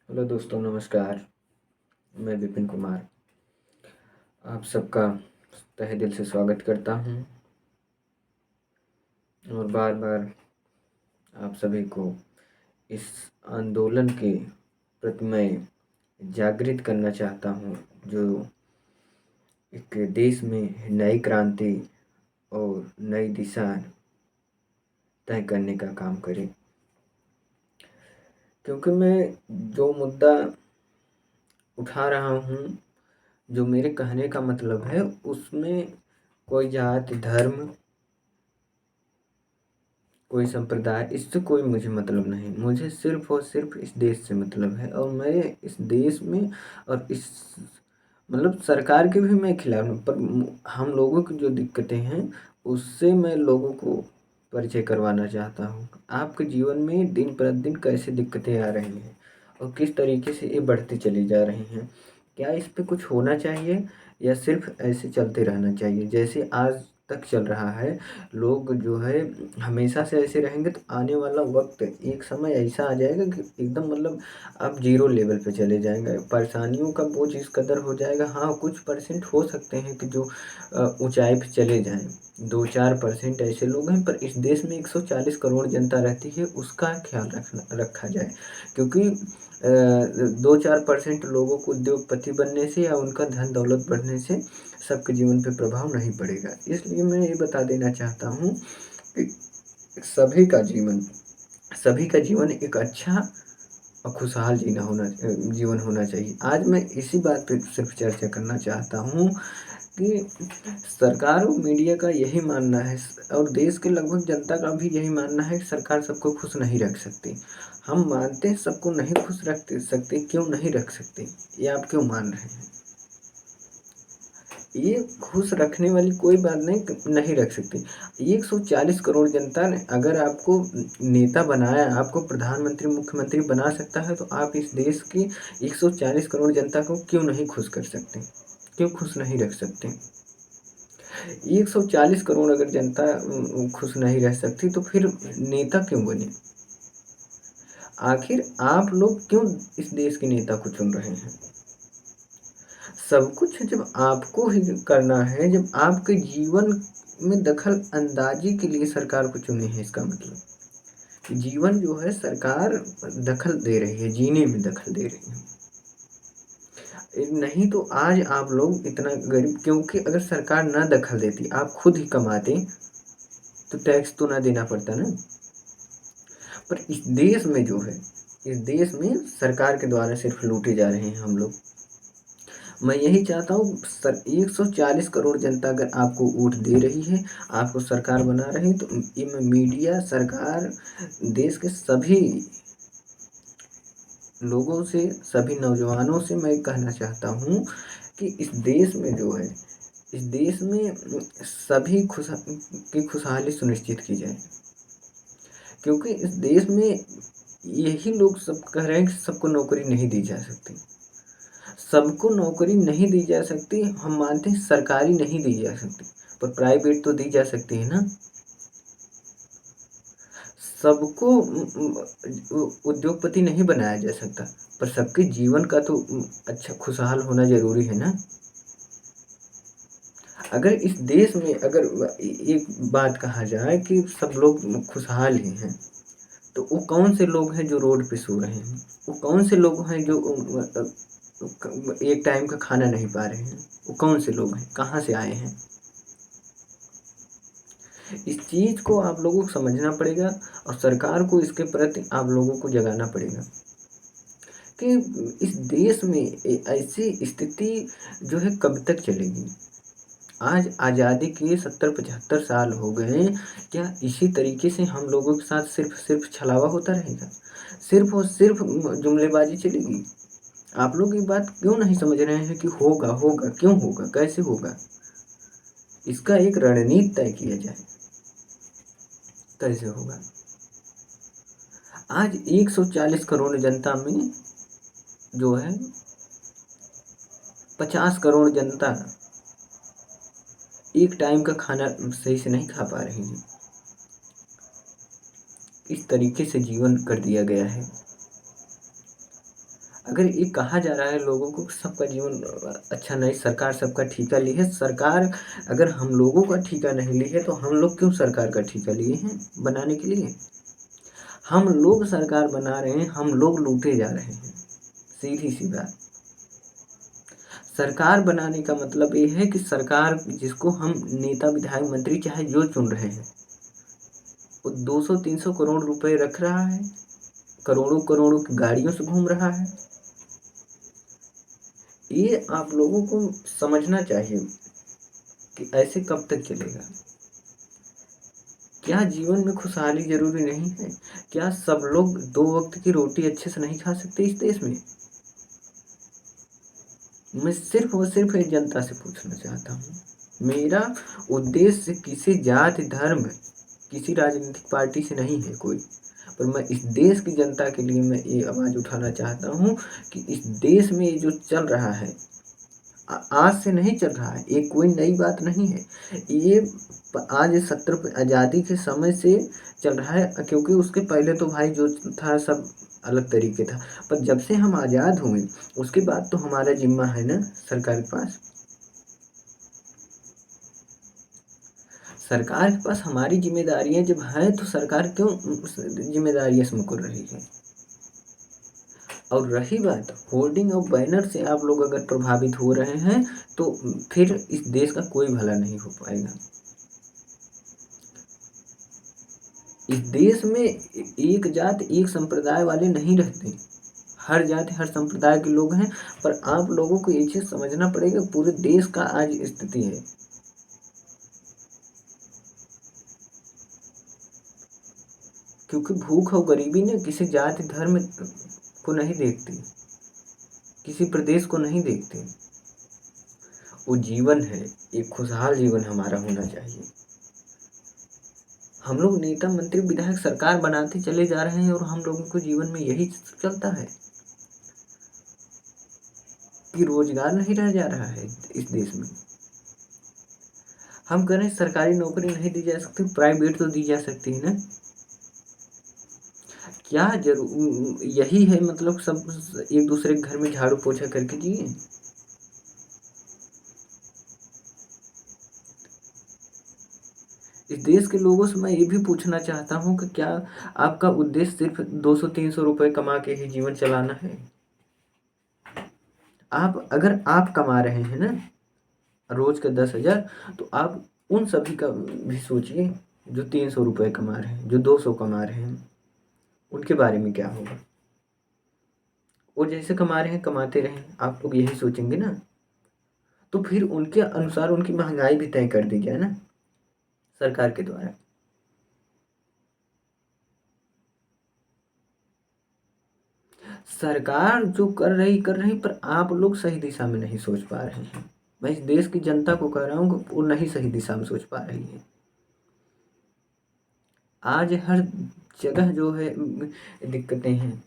Hello दोस्तों, नमस्कार। मैं विपिन कुमार आप सबका तहे दिल से स्वागत करता हूं और बार-बार आप सभी को इस आंदोलन के प्रति मैं जागृत करना चाहता हूं, जो एक देश में नई क्रांति और नई दिशा तय करने का काम करे। क्योंकि मैं जो मुद्दा उठा रहा हूं, जो मेरे कहने का मतलब है, उसमें कोई जात, धर्म, कोई संप्रदाय, इससे कोई मुझे मतलब नहीं। मुझे सिर्फ़ और सिर्फ़ इस देश से मतलब है और मैं इस देश में और इस मतलब सरकार के भी मैं खिलाफ़ हूँ, पर हम लोगों की जो दिक्कतें हैं, उससे मैं लोगों को परिचय करवाना चाहता हूँ। आपके जीवन में दिन प्रतिदिन कैसे दिक्कतें आ रही हैं और किस तरीके से ये बढ़ती चली जा रही हैं। क्या इस पे कुछ होना चाहिए या सिर्फ़ ऐसे चलते रहना चाहिए? जैसे आज तक चल रहा है, लोग जो है हमेशा से ऐसे रहेंगे तो आने वाला वक़्त एक समय ऐसा आ जाएगा कि एकदम मतलब आप ज़ीरो लेवल पे चले जाएँगे। परेशानियों का बोझ इस कदर हो जाएगा। हाँ, कुछ परसेंट हो सकते हैं कि जो ऊँचाई पे चले जाएँ। 2-4% ऐसे लोग हैं, पर इस देश में 140 करोड़ जनता रहती है, उसका ख़्याल रखा जाए। क्योंकि 2-4% लोगों को उद्योगपति बनने से या उनका धन-दौलत बढ़ने से सबके जीवन पे प्रभाव नहीं पड़ेगा। इसलिए मैं ये बता देना चाहता हूँ कि सभी का जीवन सभी का जीवन एक अच्छा और खुशहाल जीवन होना चाहिए। आज मैं इसी बात पे सिर्फ़ चर्चा करना चाहता हूँ कि सरकार और मीडिया का यही मानना है और देश के लगभग जनता का भी यही मानना है कि सरकार सबको खुश नहीं रख सकती। हम मानते हैं सबको नहीं खुश रख सकते, क्यों नहीं रख सकते? ये आप क्यों मान रहे हैं? ये खुश रखने वाली कोई बात नहीं रख सकती। 140 करोड़ जनता ने अगर आपको नेता बनाया, आपको प्रधानमंत्री, मुख्यमंत्री बना सकता है, तो आप इस देश की 140 करोड़ जनता को क्यों नहीं खुश कर सकते? क्यों खुश नहीं रख सकते? 140 करोड़ अगर जनता खुश नहीं रह सकती, तो फिर नेता क्यों बने? आखिर आप लोग क्यों इस देश के नेता को चुन रहे हैं? सब कुछ जब आपको ही करना है, जब आपके जीवन में दखल अंदाज़ी के लिए सरकार को चुने हैं, इसका मतलब कि जीवन जो है सरकार दखल दे रही है, जीने में दखल दे रही है। नहीं तो आज आप लोग इतना गरीब, क्योंकि अगर सरकार ना दखल देती, आप खुद ही कमाते, तो टैक्स तो ना देना पड़ता ना। पर इस देश में जो है, इस देश में सरकार के द्वारा सिर्फ़ लूटे जा रहे हैं हम लोग। मैं यही चाहता हूँ, सर 140 करोड़ जनता अगर आपको वोट दे रही है, आपको सरकार बना रही है, तो ये मीडिया, सरकार, देश के सभी लोगों से, सभी नौजवानों से मैं कहना चाहता हूँ कि इस देश में जो है, इस देश में सभी की खुशहाली सुनिश्चित की जाए। क्योंकि इस देश में यही लोग सब कह रहे हैं कि सबको नौकरी नहीं दी जा सकती। सबको नौकरी नहीं दी जा सकती, हम मानते हैं सरकारी नहीं दी जा सकती, पर प्राइवेट तो दी जा सकती है ना। सबको उद्योगपति नहीं बनाया जा सकता, पर सबके जीवन का तो अच्छा खुशहाल होना ज़रूरी है ना। अगर इस देश में अगर एक बात कहा जाए कि सब लोग खुशहाल ही हैं, तो वो कौन से लोग हैं जो रोड पे सो रहे हैं? वो कौन से लोग हैं जो एक टाइम का खाना नहीं पा रहे हैं? वो कौन से लोग हैं? कहाँ से आए हैं? इस चीज़ को आप लोगों को समझना पड़ेगा और सरकार को इसके प्रति आप लोगों को जगाना पड़ेगा कि इस देश में ऐसी स्थिति जो है कब तक चलेगी? आज आज़ादी के 70-75 साल हो गए, क्या इसी तरीके से हम लोगों के साथ सिर्फ़ छलावा होता रहेगा? सिर्फ़ और सिर्फ़ जुमलेबाज़ी चलेगी? आप लोग ये बात क्यों नहीं समझ रहे हैं कि होगा, होगा, क्यों होगा, कैसे होगा? इसका एक रणनीति तय किया जाए, कैसे होगा? आज 140 करोड़ जनता में जो है 50 करोड़ जनता एक टाइम का खाना सही से नहीं खा पा रही है। इस तरीके से जीवन कर दिया गया है। अगर ये कहा जा रहा है लोगों को कि सबका जीवन अच्छा नहीं, सरकार सबका ठेका ली है। सरकार अगर हम लोगों का ठेका नहीं ली है तो हम लोग क्यों सरकार का ठेका लिए हैं बनाने के लिए? हम लोग सरकार बना रहे हैं, हम लोग लूटे जा रहे हैं, सीधी-सी बात। सरकार बनाने का मतलब ये है कि सरकार जिसको हम नेता, विधायक, मंत्री चाहे जो चुन रहे हैं, वो 200-300 करोड़ रुपए रख रहा है, करोड़ों-करोड़ों की गाड़ियों से घूम रहा है। ये आप लोगों को समझना चाहिए कि ऐसे कब तक चलेगा? क्या जीवन में खुशहाली ज़रूरी नहीं है? क्या सब लोग 2 वक़्त की रोटी अच्छे से नहीं खा सकते इस देश में? मैं सिर्फ़ और सिर्फ़ एक जनता से पूछना चाहता हूँ। मेरा उद्देश्य किसी जाति, धर्म, किसी राजनीतिक पार्टी से नहीं है कोई, पर मैं इस देश की जनता के लिए मैं ये आवाज़ उठाना चाहता हूँ कि इस देश में ये जो चल रहा है आज से नहीं चल रहा है, ये कोई नई बात नहीं है। ये आज 70 आज़ादी के समय से चल रहा है, क्योंकि उसके पहले तो भाई जो था सब अलग तरीके था। पर जब से हम आज़ाद हुए, उसके बाद तो हमारा ज़िम्मा है ना सरकार के पास। सरकार के पास हमारी ज़िम्मेदारियाँ जब हैं तो सरकार क्यों ज़िम्मेदारियाँ से मुकर रही है? और रही बात होर्डिंग और बैनर से आप लोग अगर प्रभावित हो रहे हैं, तो फिर इस देश का कोई भला नहीं हो पाएगा। इस देश में एक जात, एक संप्रदाय वाले नहीं रहते। हर जाति, हर संप्रदाय के लोग हैं, पर आप लोगों को ये चीज़ समझना पड़ेगा पूरे देश का आज स्थिति है। क्योंकि भूख और गरीबी ने किसी जाति, धर्म को नहीं देखती, किसी प्रदेश को नहीं देखती। वो जीवन है, एक खुशहाल जीवन हमारा होना चाहिए। हम लोग नेता, मंत्री, विधायक सरकार बनाते चले जा रहे हैं और हम लोगों को जीवन में यही चलता है कि रोजगार नहीं रह जा रहा है इस देश में। हम कह रहे हैं सरकारी नौकरी नहीं दी जा सकती, प्राइवेट तो दी जा सकती है ना। क्या यही है मतलब सब एक दूसरे के घर में झाड़ू पोछा करके जिए? इस देश के लोगों से मैं ये भी पूछना चाहता हूँ कि क्या आपका उद्देश्य सिर्फ 200-300 रुपए कमा के ही जीवन चलाना है? आप अगर आप कमा रहे हैं ना रोज का 10,000, तो आप उन सभी का भी सोचिए जो 300 रुपए कमा रहे हैं, जो 200 कमा रहे हैं, उनके बारे में क्या होगा? वो जैसे कमा रहे हैं कमाते रहें, आप लोग यही सोचेंगे ना। तो फिर उनके अनुसार उनकी महंगाई भी तय कर दी जाए ना सरकार के द्वारा। सरकार जो कर रही, पर आप लोग सही दिशा में नहीं सोच पा रहे हैं। मैं इस देश की जनता को कह रहा हूँ कि वो नहीं सही दिशा में सोच पा रही है। आज हर जगह जो है दिक्कतें हैं।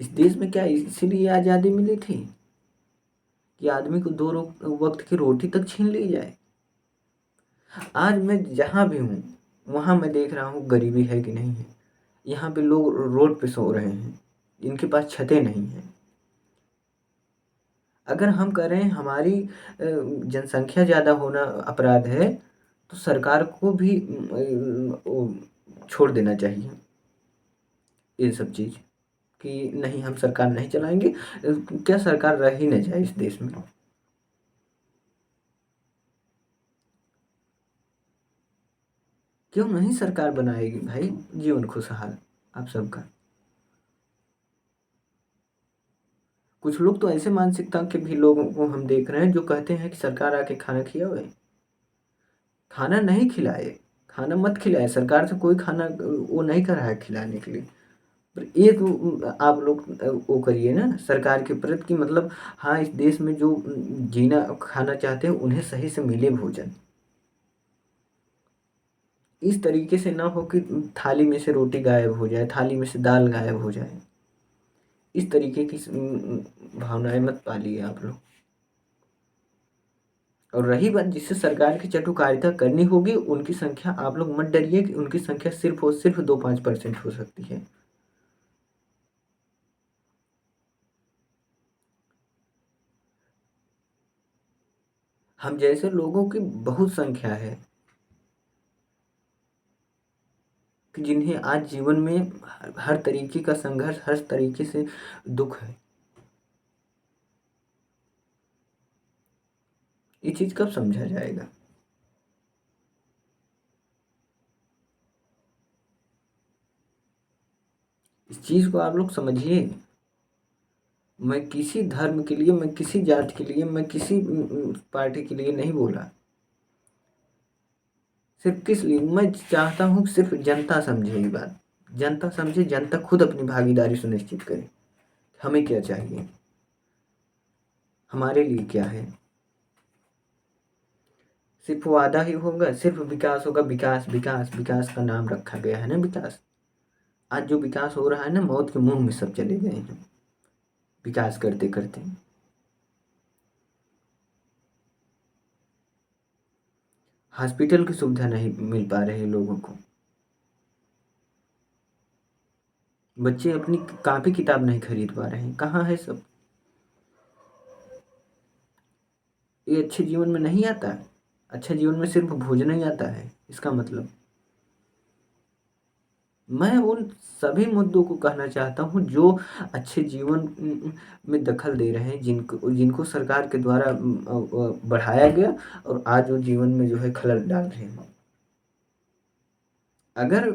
इस देश में क्या इसीलिए आज़ादी मिली थी कि आदमी को 2 वक़्त की रोटी तक छीन ली जाए? आज मैं जहाँ भी हूँ, वहाँ मैं देख रहा हूँ गरीबी है कि नहीं है। यहाँ पे लोग रोड पे सो रहे हैं, इनके पास छतें नहीं हैं। अगर हम कह रहे हैं हमारी जनसंख्या ज़्यादा होना अपराध है, तो सरकार को भी छोड़ देना चाहिए ये सब चीज़ कि नहीं हम सरकार नहीं चलाएँगे। क्या सरकार रह ही ना जाए इस देश में? क्यों नहीं सरकार बनाएगी भाई जीवन खुशहाल आप सबका? कुछ लोग तो ऐसे मानसिकता के भी लोगों को हम देख रहे हैं जो कहते हैं कि सरकार आके खाना खिलाए। खाना नहीं खिलाए, खाना मत खिलाए, सरकार से कोई खाना वो नहीं कर रहा है खिलाने के लिए। पर एक आप लोग वो करिए ना सरकार के प्रति कि मतलब हाँ, इस देश में जो जीना खाना चाहते हैं उन्हें सही से मिले भोजन। इस तरीके से ना हो कि थाली में से रोटी गायब हो जाए, थाली में से दाल गायब हो जाए। इस तरीके की भावनाएँ मत पालिए आप लोग। और रही बात जिससे सरकार की चाटुकारिता करनी होगी, उनकी संख्या आप लोग मत डरिए कि उनकी संख्या सिर्फ और सिर्फ 2-5% हो सकती है। हम जैसे लोगों की बहुत संख्या है कि जिन्हें आज जीवन में हर तरीके का संघर्ष, हर तरीके से दुख है। ये चीज़ कब समझा जाएगा? इस चीज़ को आप लोग समझिए। मैं किसी धर्म के लिए, मैं किसी जाति के लिए, मैं किसी पार्टी के लिए नहीं बोला। सिर्फ किस लिए? मैं चाहता हूँ सिर्फ जनता समझे ये बात। जनता समझे, जनता खुद अपनी भागीदारी सुनिश्चित करे। हमें क्या चाहिए? हमारे लिए क्या है? सिर्फ वादा ही होगा, सिर्फ विकास होगा। विकास, विकास, विकास का नाम रखा गया है ना विकास। आज जो विकास हो रहा है ना, मौत के मुंह में सब चले गए हैं विकास करते करते। हॉस्पिटल की सुविधा नहीं मिल पा रही लोगों को। बच्चे अपनी कॉपी किताब नहीं खरीद पा रहे हैं। कहाँ है सब? ये अच्छे जीवन में नहीं आता है। अच्छा जीवन में सिर्फ भोजन ही आता है, इसका मतलब। मैं उन सभी मुद्दों को कहना चाहता हूँ जो अच्छे जीवन में दखल दे रहे हैं, जिनको जिनको सरकार के द्वारा बढ़ाया गया और आज वो जीवन में जो है खलल डाल रहे हैं। अगर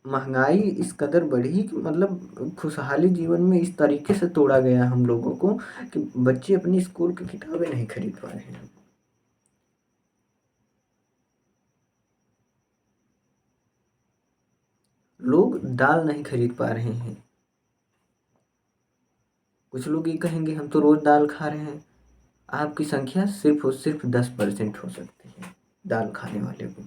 महंगाई इस कदर बढ़ी कि मतलब खुशहाली जीवन में इस तरीके से तोड़ा गया हम लोगों को कि बच्चे अपनी स्कूल की किताबें नहीं खरीद पा रहे हैं। लोग दाल नहीं खरीद पा रहे हैं। कुछ लोग ये कहेंगे हम तो रोज दाल खा रहे हैं। आपकी संख्या सिर्फ और सिर्फ 10% हो सकती है दाल खाने वाले को।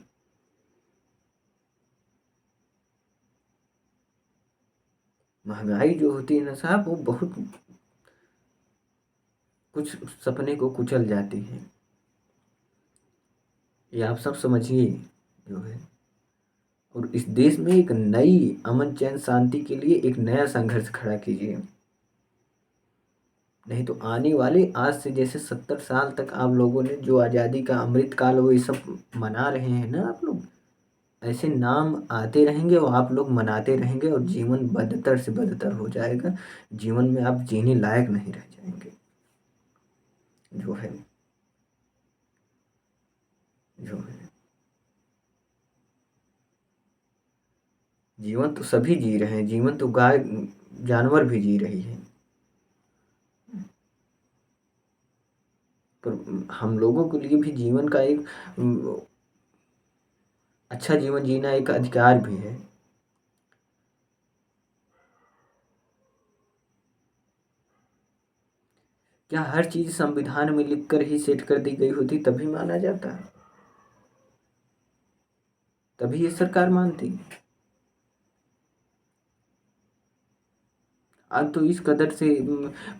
महंगाई जो होती है ना साहब, वो बहुत कुछ सपने को कुचल जाती है। ये आप सब समझिए जो है। और इस देश में एक नई अमन चैन शांति के लिए एक नया संघर्ष खड़ा कीजिए। नहीं तो आने वाले आज से जैसे 70 साल तक आप लोगों ने जो आज़ादी का अमृत काल वो ये सब मना रहे हैं ना आप लोग, ऐसे नाम आते रहेंगे और आप लोग मनाते रहेंगे और जीवन बदतर से बदतर हो जाएगा। जीवन में आप जीने लायक नहीं रह जाएंगे जो है। जो है जीवन तो सभी जी रहे हैं, जीवन तो गाय जानवर भी जी रही है। पर हम लोगों के लिए भी जीवन का एक अच्छा जीवन जीना एक अधिकार भी है। क्या हर चीज़ संविधान में लिख कर ही सेट कर दी गई होती तभी माना जाता? तभी ये सरकार मानती? अब तो इस कदर से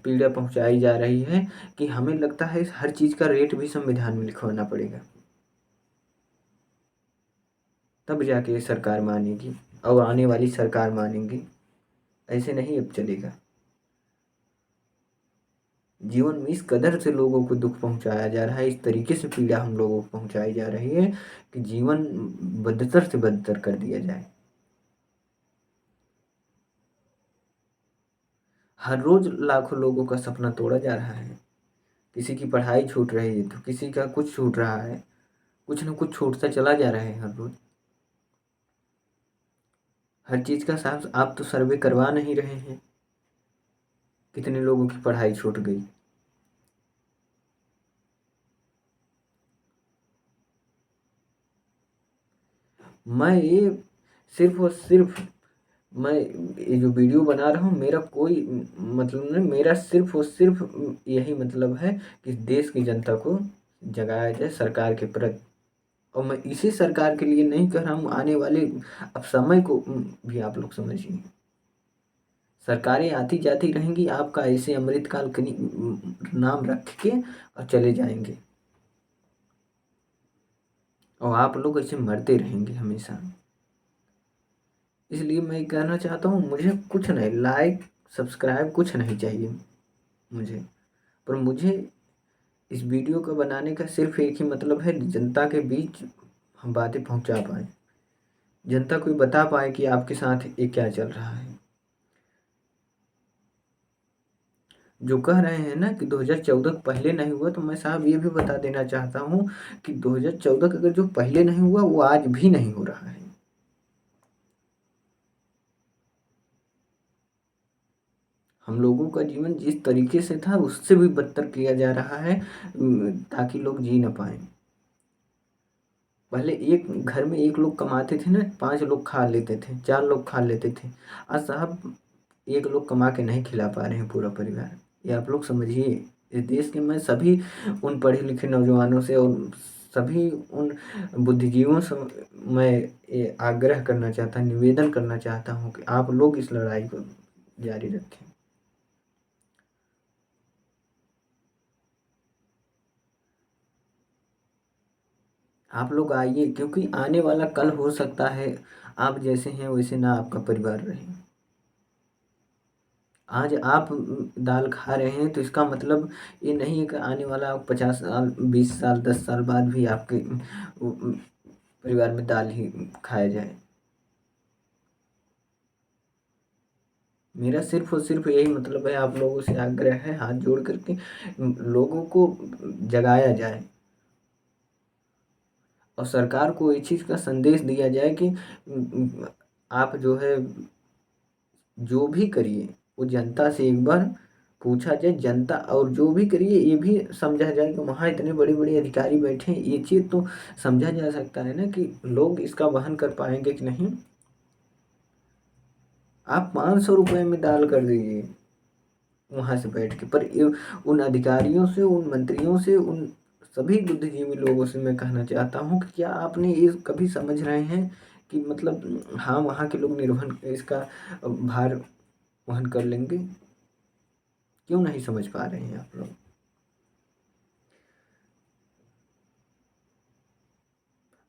पीड़ा पहुँचाई जा रही है कि हमें लगता है हर चीज़ का रेट भी संविधान में लिखवाना पड़ेगा। तब जाके ये सरकार मानेगी और आने वाली सरकार मानेगी। ऐसे नहीं अब चलेगा। जीवन में इस कदर से लोगों को दुख पहुँचाया जा रहा है, इस तरीके से पीड़ा हम लोगों को पहुँचाई जा रही है कि जीवन बदतर से बदतर कर दिया जाए। हर रोज़ लाखों लोगों का सपना तोड़ा जा रहा है। किसी की पढ़ाई छूट रही है तो किसी का कुछ छूट रहा है। कुछ न कुछ छूटता चला जा रहा है हर रोज़। हर चीज़ का साफ आप तो सर्वे करवा नहीं रहे हैं। कितने लोगों की पढ़ाई छूट गई। मैं ये सिर्फ़ और सिर्फ़ मैं ये जो वीडियो बना रहा हूँ, मेरा कोई मतलब नहीं, मेरा सिर्फ़ और सिर्फ़ यही मतलब है कि देश की जनता को जगाया जाए सरकार के प्रति। और मैं इसी सरकार के लिए नहीं कह रहा हूँ, आने वाले अब समय को भी आप लोग समझिए। सरकारें आती जाती रहेंगी, आपका ऐसे अमृतकाल नाम रख के और चले जाएंगे। और आप लोग ऐसे मरते रहेंगे हमेशा। इसलिए मैं कहना चाहता हूँ, मुझे कुछ नहीं, लाइक सब्सक्राइब कुछ नहीं चाहिए मुझे। पर मुझे इस वीडियो को बनाने का सिर्फ एक ही मतलब है, जनता के बीच हम बातें पहुंचा पाएँ, जनता को बता पाए कि आपके साथ ये क्या चल रहा है। जो कह रहे हैं ना कि 2014 पहले नहीं हुआ, तो मैं साहब ये भी बता देना चाहता हूँ कि 2014 अगर जो पहले नहीं हुआ वो आज भी नहीं हो रहा है। हम लोगों का जीवन जिस तरीके से था उससे भी बदतर किया जा रहा है, ताकि लोग जी ना पाए। पहले एक घर में एक लोग कमाते थे ना, 5 लोग खा लेते थे, 4 लोग खा लेते थे। आज साहब एक लोग कमा के नहीं खिला पा रहे हैं पूरा परिवार। ये आप लोग समझिए। इस देश के मैं सभी उन पढ़े लिखे नौजवानों से और सभी उन बुद्धिजीवियों से मैं ये आग्रह करना चाहता, निवेदन करना चाहता हूँ कि आप लोग इस लड़ाई को जारी रखें। आप लोग आइए, क्योंकि आने वाला कल हो सकता है आप जैसे हैं वैसे ना आपका परिवार रहे। आज आप दाल खा रहे हैं तो इसका मतलब ये नहीं है कि आने वाला 50 साल, 20 साल, 10 साल बाद भी आपके परिवार में दाल ही खाया जाए। मेरा सिर्फ़ और सिर्फ़ यही मतलब है, आप लोगों से आग्रह है हाथ जोड़ कर के लोगों को जगाया जाए और सरकार को इस चीज़ का संदेश दिया जाए कि आप जो है जो भी करिए वो जनता से एक बार पूछा जाए, जनता और जो भी करिए ये भी समझा जाए कि वहाँ इतने बड़े-बड़े अधिकारी बैठे हैं, ये चीज़ तो समझा जा सकता है ना कि लोग इसका वहन कर पाएँगे कि नहीं। आप ₹500 में दाल कर दीजिए वहाँ से बैठ के, पर ये उन अधिकारियों से, उन मंत्रियों से, उन सभी बुद्धिजीवी लोगों से मैं कहना चाहता हूँ कि क्या आपने ये कभी समझ रहे हैं कि मतलब हाँ, वहाँ के लोग निर्भर इसका भार वहन कर लेंगे? क्यों नहीं समझ पा रहे हैं आप लोग?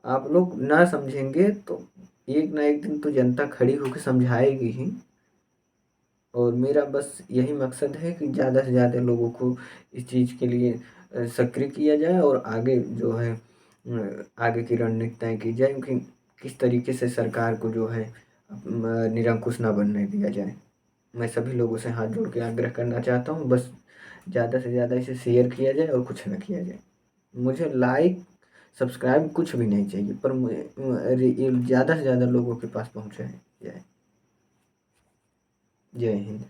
आप लोग ना समझेंगे तो एक ना एक दिन तो जनता खड़ी होके समझाएगी ही। और मेरा बस यही मकसद है कि ज़्यादा से ज़्यादा लोगों को इस चीज़ के लिए सक्रिय किया जाए और आगे जो है आगे की रणनीति तय की जाए कि किस तरीके से सरकार को जो है निरंकुश ना बनने दिया जाए। मैं सभी लोगों से हाथ जोड़ के आग्रह करना चाहता हूँ, बस ज़्यादा से ज़्यादा इसे शेयर किया जाए और कुछ ना किया जाए। मुझे लाइक सब्सक्राइब कुछ भी नहीं चाहिए, पर ये ज़्यादा से ज़्यादा लोगों के पास पहुँचाया जाए। जय हिंद।